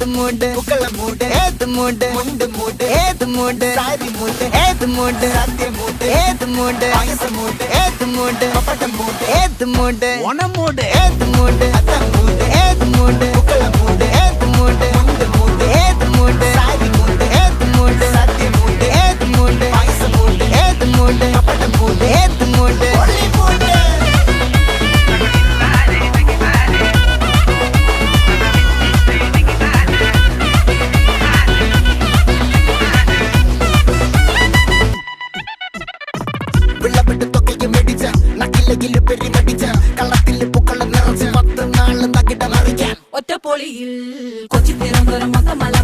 ഏത് മൂട് പുക്കള മൂട് ഏത് മൂട് മുണ്ട് മൂട് ഏത് മൂട് സാരി മൂട് ഏത് മൂട് സദ്യ മൂട് ഏത് മൂട് പായസ മൂട് ഏത് മൂട് പപ്പടം മൂട് ഏത് മൂട് ഓണം മൂട് ഏത് മൂട് അത്തം മൂട് ഏത് മൂട് പുക്കള മൂട് ഏത് മൂട് മുണ്ട് മൂട് ഏത് മൂട് സാരി മൂട് ഏത് മൂട് സദ്യ മൂട് ഏത് മൂട് പായസ മൂട് ഏത് മൂട് പപ്പടം മൂട് ഏത് മൂട് ഒളി മൂട് ഒറ്റപ്പൊളിയിൽ കൊച്ചി തിരുവനന്തപുരം മൊത്തമല